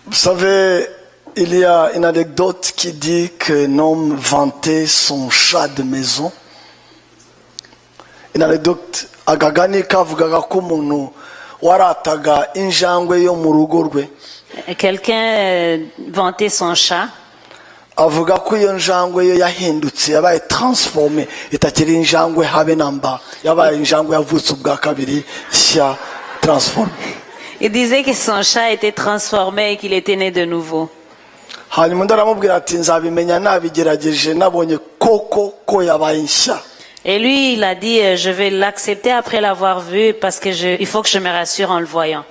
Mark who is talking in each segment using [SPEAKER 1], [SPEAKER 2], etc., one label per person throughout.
[SPEAKER 1] Vous savez, il y a une anecdote qui dit qu'un homme vantait son chat de maison. Une anecdote agagani kavugaga ko umuntu warataga injangwe yo mu rugo rwe.
[SPEAKER 2] Quelqu'un vantait son chat.
[SPEAKER 1] Avuga ko iyo njangwe yo yahindutse yabaye transformé itakiri injangwe habe namba yabaye injangwe yavutse ubwa kabiri sha transformé.
[SPEAKER 2] Il disait que son chat était transformé et qu'il était né de nouveau.
[SPEAKER 1] Hanyuma ndaramubwira ati nzabimenya nabigerageje nabonye koko ko yabaye nshya.
[SPEAKER 2] Et lui, il a dit, je vais l'accepter après l'avoir vu parce que il faut que je me rassure en le voyant.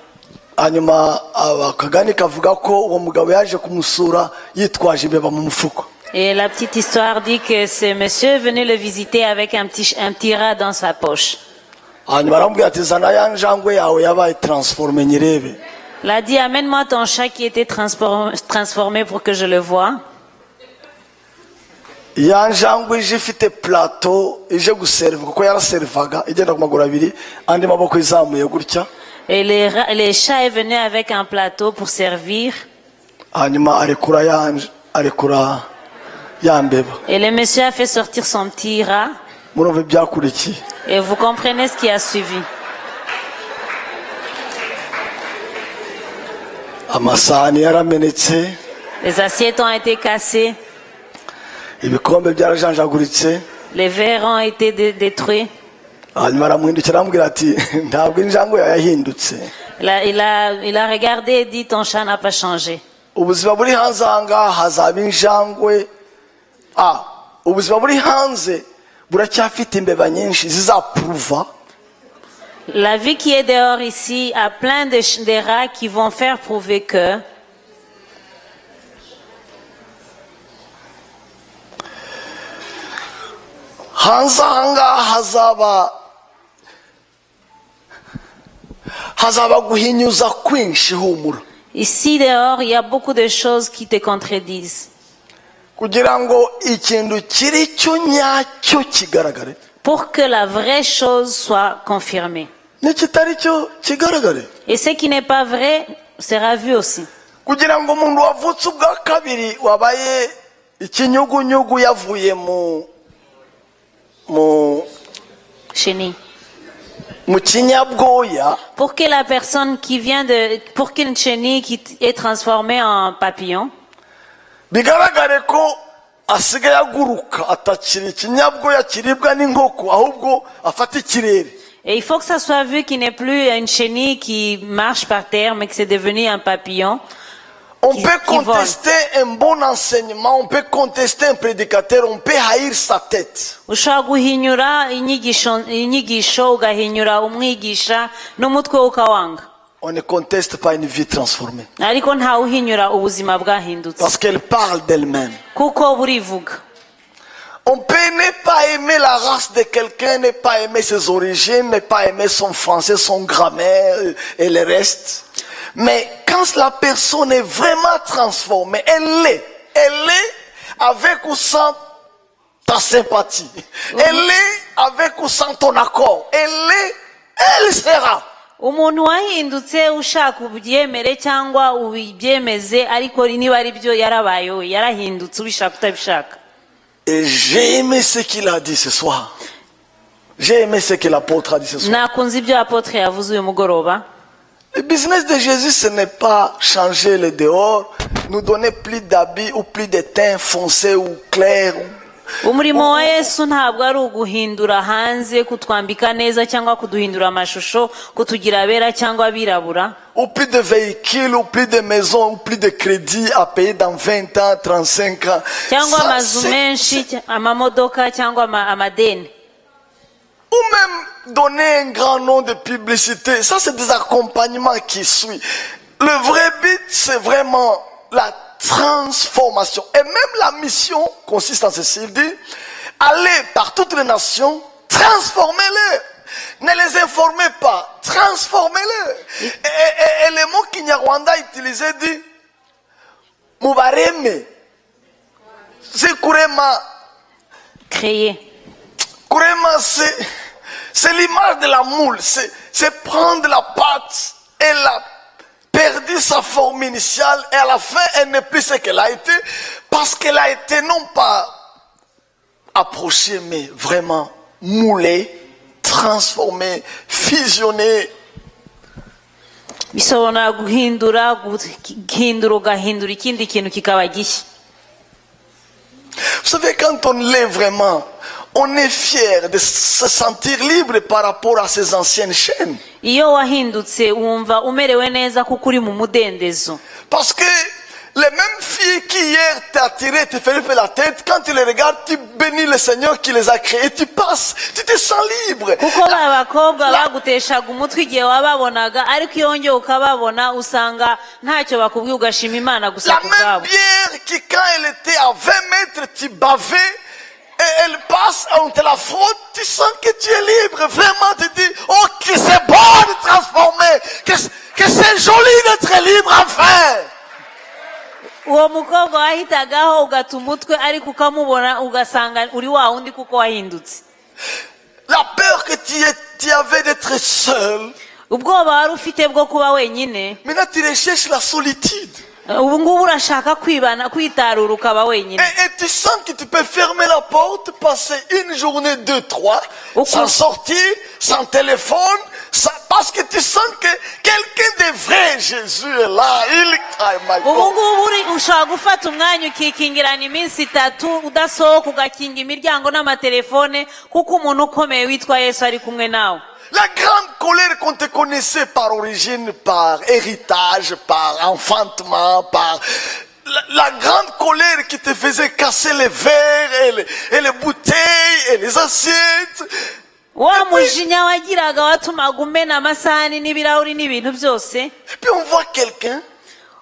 [SPEAKER 1] Hanyuma akagani kavuga ko uwo mugabo yaje kumusura yitwaje imbeba mu mufuko.
[SPEAKER 2] Et la petite histoire dit que ce monsieur est venu le visiter avec un petit rat dans sa poche.
[SPEAKER 1] Hanyuma aramubwira ati zana ya njangwe yawe yabaye transformé nyirebe.
[SPEAKER 2] Il a dit, amène-moi ton chat qui était transformé pour que je le voie.
[SPEAKER 1] Ya njangwe ije ifite plateau ije guserva kuko yaraservaga igenda ku maguru abiri andi maboko izamuye gutya.
[SPEAKER 2] Et les chats est venu avec un plateau pour servir.
[SPEAKER 1] Hanyuma arekura ya mbeba.
[SPEAKER 2] Et le monsieur a fait sortir son petit rat.
[SPEAKER 1] Murumva byakurikiye.
[SPEAKER 2] Et vous comprenez ce qui a suivi.
[SPEAKER 1] Amasahani yaramenetse.
[SPEAKER 2] Les assiettes ont été cassées.
[SPEAKER 1] Ibikombe byarajanjaguritse.
[SPEAKER 2] Les verres ont été détruits.
[SPEAKER 1] Hanyuma aramuhindukira aramubwira ati ntabwo injangwe yahindutse.
[SPEAKER 2] Il a regardé et dit, ton chat n'a pas changé.
[SPEAKER 1] Ubuzima buri hanze ahangaha hazaba injangwe. Ubuzima buri hanze buracyafite imbeba nyinshi zizapruva.
[SPEAKER 2] La vie qui est dehors ici a plein de rats qui vont faire prouver que
[SPEAKER 1] hanze ahangaha hazaba guhinyuza kwinshi humura.
[SPEAKER 2] Ici dehors, il y a beaucoup de choses qui te contredisent.
[SPEAKER 1] Kugira ngo ikintu kiri cyo nyacyo kigaragare.
[SPEAKER 2] Pour que la vraie chose soit confirmée.
[SPEAKER 1] N'ikitari cyo kigaragare.
[SPEAKER 2] Et ce qui n'est pas vrai sera vu aussi.
[SPEAKER 1] Kugira ngo umuntu wavutse ubwa kabiri wabaye ikinyugunyugu yavuye
[SPEAKER 2] Chenille.
[SPEAKER 1] mu kinyabwoya.
[SPEAKER 2] Pour que la personne qui vient pour qu'une chenille qui est transformée en papillon.
[SPEAKER 1] Bigaragare ko asigaye aguruka atakiri ikinyabwoya kiribwa n'inkoko ahubwo afata ikirere.
[SPEAKER 2] Et il faut que ça soit vu qu'il n'est plus une chenille qui marche par terre, mais que c'est devenu un papillon.
[SPEAKER 1] On peut contester un bon enseignement, on peut contester un prédicateur, on peut haïr sa tête.
[SPEAKER 2] Ushobora guhinyura inyigisho ugahinyura umwigisha n'umutwe ukawanga.
[SPEAKER 1] On ne conteste pas une vie transformée.
[SPEAKER 2] Ariko nta uhinyura ubuzima bwahindutse.
[SPEAKER 1] Parce qu'elle parle d'elle-même.
[SPEAKER 2] Kuko burivuga.
[SPEAKER 1] On peut ne pas aimer la race de quelqu'un, ne pas aimer ses origines, ne pas aimer son français, son grammaire et le reste. Mais quand la personne est vraiment transformée, elle l'est avec ou sans ta sympathie. Elle l'est avec ou sans ton accord. Elle sera.
[SPEAKER 2] Umuntu wahindutse ushaka ubyemere cyangwa ubyemeze ariko niba ari byo yarabayeho yarahindutse ubishaka utabishaka.
[SPEAKER 1] Et j'ai aimé ce qu'il a dit ce soir. J'ai aimé ce que l'apôtre a dit ce soir.
[SPEAKER 2] Nakunze ibyo apôtre yavuze uyu mugoroba.
[SPEAKER 1] Le business de Jésus, ce n'est pas changer le dehors, nous donner plus d'habits ou plus de teint foncé ou clair.
[SPEAKER 2] Umurimo wa Yesu ntabwo ari uguhindura hanze kutwambika neza cyangwa kuduhindura amashusho kutugira abera cyangwa abirabura.
[SPEAKER 1] Ou plus de véhicules, ou plus de maisons, ou plus de crédits à payer dans 20 ans, 35 ans.
[SPEAKER 2] Cyangwa amazu menshi, amamodoka cyangwa amadeni.
[SPEAKER 1] Ou même donner un grand nom de publicité. Ça, c'est des accompagnements qui suivent. Le vrai but, c'est vraiment la transformation. Et même la mission consiste en ceci. Il dit, allez par toutes les nations, transformez-les. Ne les informez pas, transformez-les. Et le mot Kinyarwanda utilisé dit, Mubareme. C'est Kurema.
[SPEAKER 2] Créer.
[SPEAKER 1] Kurema, c'est l'image de la moule. C'est prendre la pâte et la perdu sa forme initiale et à la fin, elle n'est plus ce qu'elle a été parce qu'elle a été non pas approchée, mais vraiment moulée, transformée, fusionnée.
[SPEAKER 2] bisobanura guhindura ugahindura ikindi kintu kikaba gishya.
[SPEAKER 1] Vous savez, quand on l'est vraiment, on est fier de se sentir libre par rapport à ces anciennes chaînes.
[SPEAKER 2] Iyo wahindutse wumva umerewe neza kuko uri mu mudendezo.
[SPEAKER 1] Parce que les mêmes filles qui hier t'attiraient, te faisaient la tête, quand tu les regardes, tu bénis le Seigneur qui les a créés, tu passes, tu te sens libre.
[SPEAKER 2] Kuko babakobwa baguteshaga umutwe igihe wababonaga ariko iyo wongeye ukababona usanga ntacyo bakubwiye ugashima Imana gusa
[SPEAKER 1] La
[SPEAKER 2] ku
[SPEAKER 1] même
[SPEAKER 2] bwabo.
[SPEAKER 1] bière qui quand elle était à 20 mètres, tu bavais, et elle passe, on te la frotte, tu sens que tu es libre. Vraiment, tu dis, oh, que c'est bon de transformer, que c'est joli d'être libre enfin.
[SPEAKER 2] Uwo mukobwa wahitagaho ugata umutwe ariko ukamubona ugasanga uri wa wundi kuko wahindutse.
[SPEAKER 1] La peur que tu avais d'être seul,
[SPEAKER 2] Ubwoba wari ufite bwo kuba wenyine,
[SPEAKER 1] maintenant tu recherches la solitude.
[SPEAKER 2] ubu ngubu urashaka kwitarura ukaba wenyine.
[SPEAKER 1] Et tu sens que tu peux fermer la porte, passer une journée, 2, 3, sans sortir, sans téléphone, parce que tu sens que quelqu'un de vrai, Jésus est là.
[SPEAKER 2] Ubu ngubu ushobora gufata umwanya ukikingirana iminsi 3 udasohoka ugakinga imiryango n'amatelefone kuko umuntu ukomeye witwa Yesu ari kumwe nawe.
[SPEAKER 1] La grande colère qu'on te connaissait par origine, par héritage, par enfantement, par la grande colère qui te faisait casser les verres et les bouteilles et les assiettes.
[SPEAKER 2] Wa mujinya wagiraga watumaga umena amasahani n'ibirahuri n'ibintu byose.
[SPEAKER 1] Et puis on voit quelqu'un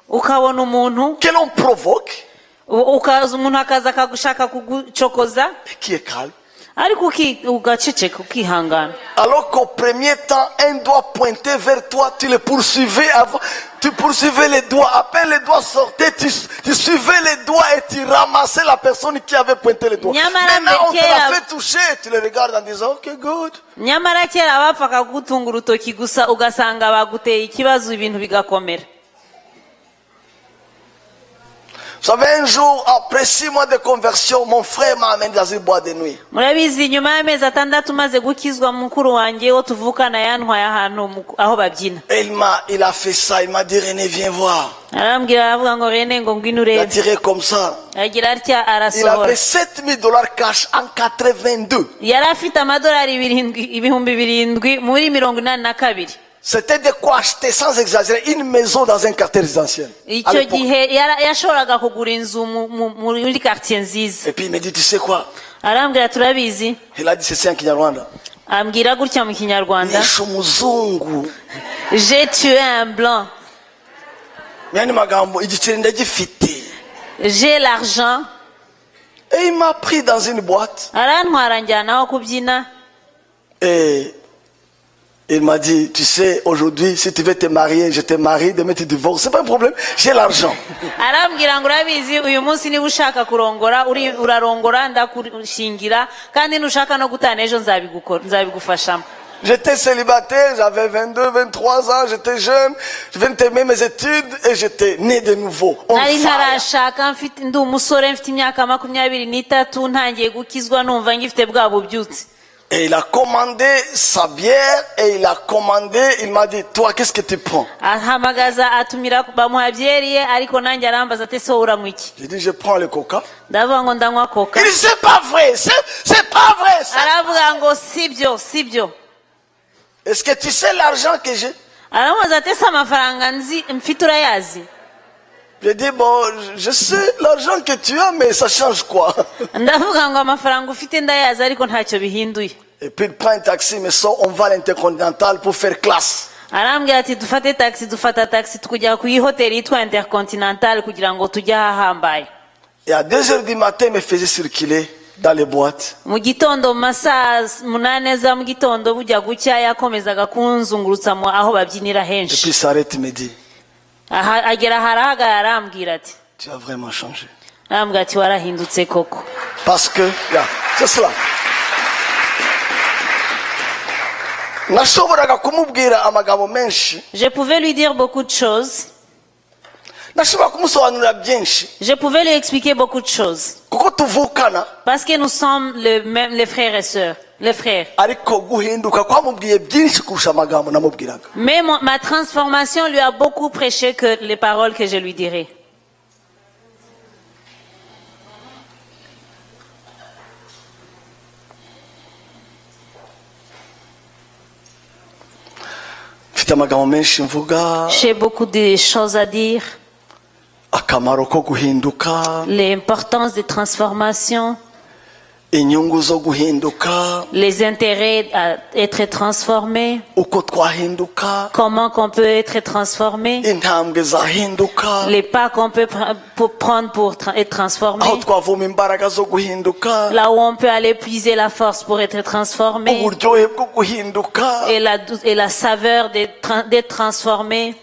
[SPEAKER 2] Ukabona umuntu
[SPEAKER 1] que l'on provoque
[SPEAKER 2] ukaza umuntu akaza akagushaka kugucokoza
[SPEAKER 1] et qui est calme.
[SPEAKER 2] ariko ugaceceka ukihangana.
[SPEAKER 1] Alors qu'au premier temps, un doigt pointé vers toi, tu le poursuivais avant, tu poursuivais les doigts. À peine les doigts sortaient, tu suivais les doigts et tu ramassais la personne qui avait pointé les doigts. Maintenant, on te l'a fait toucher, tu le regardes en disant, ok, good.
[SPEAKER 2] Nyamara kera bapfaga kugutunga urutoki gusa ugasanga baguteye ikibazo ibintu bigakomera.
[SPEAKER 1] Vous savez, un jour, après 6 mois de conversion, mon frère m'a amené dans une boîte de nuit.
[SPEAKER 2] Murabizi nyuma y'amezi 6 maze gukizwa mukuru wanjye wo tuvukana yantwaye ahantu aho babyina.
[SPEAKER 1] Il a fait ça, il m'a dit, René, viens voir.
[SPEAKER 2] Arambwira aravuga ngo René ngo ngwino
[SPEAKER 1] Il a
[SPEAKER 2] urebe.
[SPEAKER 1] tiré comme ça.
[SPEAKER 2] Agira atya
[SPEAKER 1] Il
[SPEAKER 2] arasohora.
[SPEAKER 1] avait $7,000 cash en 82.
[SPEAKER 2] Yari afite amadolari 7,000 muri 82.
[SPEAKER 1] C'était de quoi acheter, sans exagérer, une maison dans un quartier résidentiel. À
[SPEAKER 2] Icyo
[SPEAKER 1] l'époque.
[SPEAKER 2] gihe yashoboraga kugura inzu muri quartier nziza.
[SPEAKER 1] Et puis il me dit, tu sais quoi?
[SPEAKER 2] Arambwira turabizi.
[SPEAKER 1] Il a dit, c'est un Kinyarwanda.
[SPEAKER 2] Ambwira gutya mu Kinyarwanda.
[SPEAKER 1] Nishe umuzungu.
[SPEAKER 2] J'ai tué un blanc.
[SPEAKER 1] Yani magambo, igiceri ndagifite.
[SPEAKER 2] J'ai l'argent.
[SPEAKER 1] Et il m'a pris dans une boîte.
[SPEAKER 2] Arantwara njyana aho kubyina.
[SPEAKER 1] Et il m'a dit, tu sais, aujourd'hui, si tu veux te marier, je te marie, demain tu divorces, c'est pas un problème, j'ai l'argent.
[SPEAKER 2] Arambwira ngo urabizi uyu munsi niba ushaka kurongora urarongora ndakushingira kandi nushaka no gutana ejo nzabigufashamo.
[SPEAKER 1] J'étais célibataire, j'avais 22, 23 ans, j'étais jeune, je venais de terminer mes études et j'étais né de nouveau.
[SPEAKER 2] Nari ntarashaka ndi umusore mfite imyaka 23 ntangiye gukizwa numva ngifite bwa bubyutse.
[SPEAKER 1] Et il a commandé sa bière et il m'a dit, toi, qu'est-ce que tu prends?
[SPEAKER 2] Ahamagaza atumira bamuha byeri ye ariko nanjye arambaza ate so uranywa iki?
[SPEAKER 1] J'ai dit, je prends le coca.
[SPEAKER 2] Ndavuga ngo ndanywa coca.
[SPEAKER 1] Il dit, c'est pas vrai, c'est pas vrai.
[SPEAKER 2] Aravuga ngo sibyo.
[SPEAKER 1] Est-ce que tu sais l'argent que j'ai?
[SPEAKER 2] Aramubaza ate se amafaranga mfite urayazi?
[SPEAKER 1] J'ai dit, bon, je sais l'argent que tu as, mais ça change quoi?
[SPEAKER 2] Ndavuga ngo amafaranga ufite ndayazi ariko ntacyo bihinduye.
[SPEAKER 1] Et puis il prend un taxi, mais ça, on va à l'Intercontinental pour faire classe.
[SPEAKER 2] Arambwira ati dufata taxi tukujya ku hoteli yitwa Intercontinental kugira ngo tujye ahambaye.
[SPEAKER 1] Et à 2h du matin, il me faisait circuler dans les boîtes.
[SPEAKER 2] Mu gitondo masaa 8 za mu gitondo bujya gucya yakomezaga kunzungurutsa mu aho babyinira
[SPEAKER 1] Et puis
[SPEAKER 2] henshi.
[SPEAKER 1] il s'arrête, il me dit,
[SPEAKER 2] Agera harahaga arambwira ati
[SPEAKER 1] tu as vraiment changé.
[SPEAKER 2] arambwira ati warahindutse koko.
[SPEAKER 1] Parce que, c'est cela. nashoboraga kumubwira amagambo menshi,
[SPEAKER 2] Je pouvais lui dire beaucoup de choses.
[SPEAKER 1] nashobora kumusobanurira byinshi
[SPEAKER 2] Je pouvais lui expliquer beaucoup de choses.
[SPEAKER 1] kuko tuvukana,
[SPEAKER 2] Parce que nous sommes les frères et sœurs. Les frères.
[SPEAKER 1] ariko guhinduka kwamubwiye byinshi kurusha amagambo namubwiraga.
[SPEAKER 2] Mais ma transformation lui a beaucoup prêché que les paroles que je lui dirai.
[SPEAKER 1] Mfite amagambo menshi mvuga,
[SPEAKER 2] J'ai beaucoup de choses à dire.
[SPEAKER 1] akamaro ko guhinduka,
[SPEAKER 2] L'importance des transformations,
[SPEAKER 1] inyungu zo guhinduka,
[SPEAKER 2] les intérêts à être transformé,
[SPEAKER 1] uko twahinduka,
[SPEAKER 2] comment qu'on peut être transformé,
[SPEAKER 1] intambwe zahinduka,
[SPEAKER 2] les pas qu'on peut prendre pour être transformé,
[SPEAKER 1] aho twavoma imbaraga zo guhinduka,
[SPEAKER 2] là où on peut aller puiser la force pour être transformé,
[SPEAKER 1] uburyohe bwo guhinduka.
[SPEAKER 2] et la saveur d'être transformé.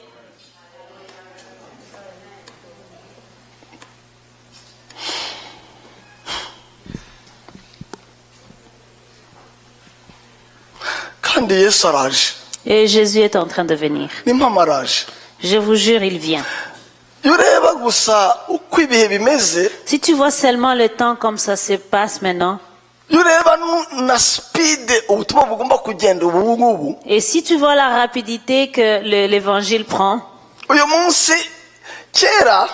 [SPEAKER 1] Kandi Yesu araje,
[SPEAKER 2] Et Jésus est en train de venir.
[SPEAKER 1] n'impamo araje.
[SPEAKER 2] Je vous jure, il vient.
[SPEAKER 1] Iyo ureba gusa uko ibihe bimeze,
[SPEAKER 2] Si tu vois seulement le temps comme ça se passe maintenant,
[SPEAKER 1] iyo ureba na speed ubutumwa bugomba kugenda ubu ngubu,
[SPEAKER 2] et si tu vois la rapidité que l'évangile prend,
[SPEAKER 1] uyu munsi kera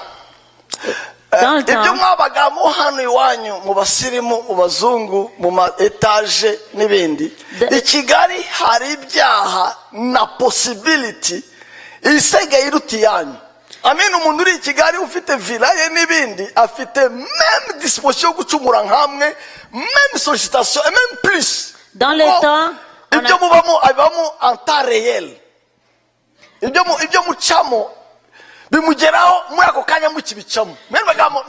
[SPEAKER 2] dans le
[SPEAKER 1] ibyo
[SPEAKER 2] temps,
[SPEAKER 1] mwabagamo hano iwanyu mu basirimu, mu bazungu, mu ma etaje n'ibindi, i Kigali hari ibyaha na possibility isigaye iruta iyanyu. Amen, umuntu uri i Kigali ufite villa ye n'ibindi afite même disposition yo gucumura nkamwe, même sollicitation et même plus.
[SPEAKER 2] dans le temps, on
[SPEAKER 1] ibyo
[SPEAKER 2] a-
[SPEAKER 1] mubamo abamo en temps réel, ibyo mucamo bimugeraho muri ako kanya mukibicamo. Mwene magambo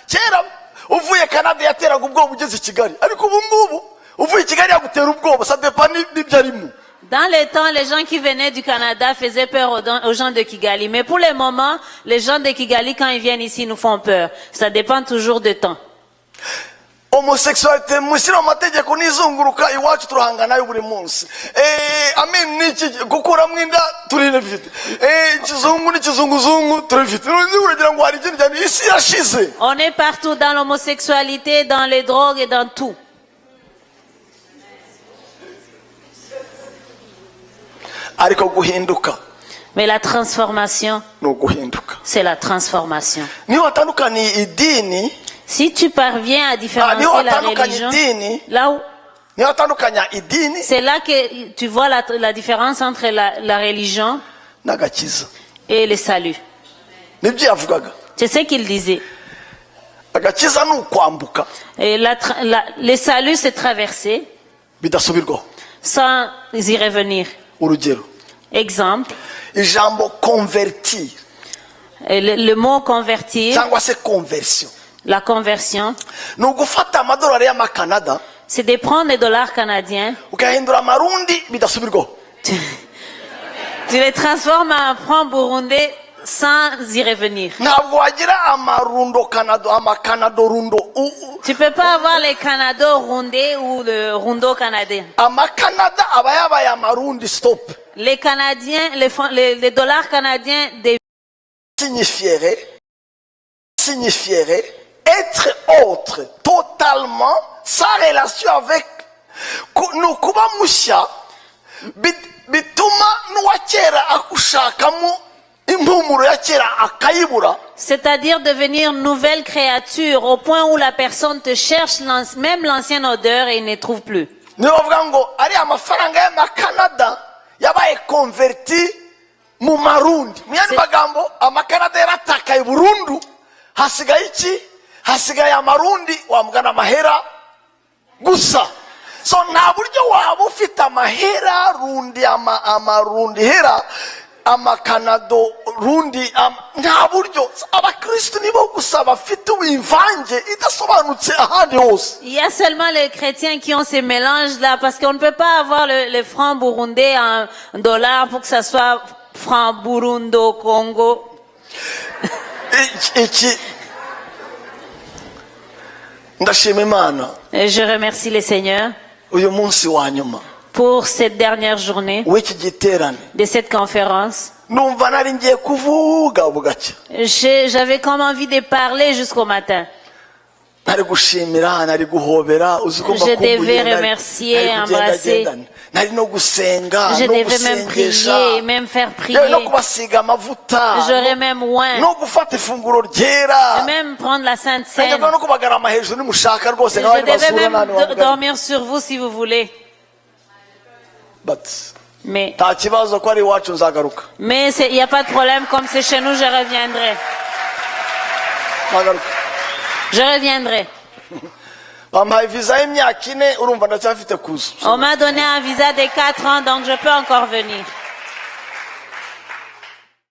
[SPEAKER 1] kera uvuye Canada yateraga ubwoba ugeze i Kigali, ariko ubu ngubu uvuye i Kigali yagutera ubwoba, ça dépend n'ibyo arimo.
[SPEAKER 2] dans le temps, les gens qui venaient du Canada faisaient peur aux gens de Kigali. Mais pour le moment, les gens de Kigali, quand ils viennent ici, nous font peur. Ça dépend toujours de temps.
[SPEAKER 1] Homosexualité mushyira mu mategeko n'izunguruka iwacu turahangana yo buri munsi. Amen, niki gukuramo inda turibifite, ikizungu n'ikizunguzungu turibifite. Uragira ngo hari ikindi cyane, isi yashize.
[SPEAKER 2] On est partout dans l'homosexualité, dans les drogues et dans tout.
[SPEAKER 1] Ariko guhinduka
[SPEAKER 2] Mais la transformation,
[SPEAKER 1] ni uguhinduka.
[SPEAKER 2] c'est la transformation.
[SPEAKER 1] Niyo watandukaniye idini,
[SPEAKER 2] Si tu parviens à différencier
[SPEAKER 1] niyo
[SPEAKER 2] la
[SPEAKER 1] watandukanye
[SPEAKER 2] religion,
[SPEAKER 1] idini,
[SPEAKER 2] là où,
[SPEAKER 1] niyo watandukanya idini
[SPEAKER 2] c'est là que tu vois la différence entre la religion
[SPEAKER 1] n'agakiza.
[SPEAKER 2] et le salut.
[SPEAKER 1] Nibyo yavugaga.
[SPEAKER 2] C'est ce qu'il disait.
[SPEAKER 1] Agakiza ni ukwambuka
[SPEAKER 2] Et le salut, c'est traverser
[SPEAKER 1] bidasubirwaho.
[SPEAKER 2] sans y revenir.
[SPEAKER 1] Urugero,
[SPEAKER 2] Exemple,
[SPEAKER 1] ijambo convertir
[SPEAKER 2] le mot convertir,
[SPEAKER 1] cyangwa se conversion
[SPEAKER 2] la conversion,
[SPEAKER 1] ni ugufata amadolari y'amakanada
[SPEAKER 2] c'est de prendre les dollars canadiens,
[SPEAKER 1] ukahindura amarundi bidasubirwaho.
[SPEAKER 2] tu les transformes en francs burundais sans y revenir.
[SPEAKER 1] Ntabwo wagira amakanado rundo.
[SPEAKER 2] Tu peux pas avoir les Canado rundés ou le rundo canadien.
[SPEAKER 1] Amakanada aba yabaye amarundi stop.
[SPEAKER 2] Les Canadiens, les dollars canadiens
[SPEAKER 1] Signifierait être autre totalement sans relation avec ni kuba mushya bituma n'uwa kera akushakamo impumuro ya kera akayibura.
[SPEAKER 2] c'est-à-dire devenir nouvelle créature au point où la personne te cherche même l'ancienne odeur et il ne trouve plus.
[SPEAKER 1] Niyo bavuga ngo ari amafaranga y'amakanada yabaye converti mu marundi. Mu yandi magambo amakanada yaratakaye burundu, hasigaye iki? Hasigaye amarundi, wamugana amahera gusa. So nta buryo waba ufite amahera rundi amarundi hera amakanado rundi nta buryo. Abakristo nibo gusa bafite imvange idasobanutse ahandi hose.
[SPEAKER 2] Il y a seulement les chrétiens qui ont ces mélanges là parce qu'on ne peut pas avoir le franc burundais en dollars pour que ça soit franc burundo Congo.
[SPEAKER 1] Ndashima Imana
[SPEAKER 2] Et je remercie le Seigneur
[SPEAKER 1] uyu munsi wa nyuma
[SPEAKER 2] pour cette dernière journée
[SPEAKER 1] w'iki giterane
[SPEAKER 2] de cette conférence.
[SPEAKER 1] numva nari ngiye kuvuga bugacya
[SPEAKER 2] J'avais comme envie de parler jusqu'au matin.
[SPEAKER 1] nari gushimira nari guhobera uzi ko
[SPEAKER 2] Je devais remercier, embrasser.
[SPEAKER 1] nari no gusenga
[SPEAKER 2] Je
[SPEAKER 1] no
[SPEAKER 2] devais même
[SPEAKER 1] gusengesha
[SPEAKER 2] prier, même faire prier.
[SPEAKER 1] yewe no kubasiga amavuta
[SPEAKER 2] J'aurais même oint.
[SPEAKER 1] no gufata ifunguro ryera
[SPEAKER 2] Et même prendre la Sainte Seine.
[SPEAKER 1] najyaga no kubagarama hejuru nimushaka rwose
[SPEAKER 2] Je
[SPEAKER 1] nk'abandi
[SPEAKER 2] devais
[SPEAKER 1] basura
[SPEAKER 2] même
[SPEAKER 1] n'abantu bamugana.
[SPEAKER 2] dormir sur vous si vous voulez. Mais
[SPEAKER 1] nta kibazo ko ari iwacu nzagaruka
[SPEAKER 2] il n'y a pas de problème, comme c'est chez nous, je reviendrai.
[SPEAKER 1] nzagaruka
[SPEAKER 2] Je reviendrai.
[SPEAKER 1] bampaye viza y'imyaka 4 urumva ndacyafite kuza
[SPEAKER 2] On m'a donné un visa de 4 ans, donc je peux encore venir.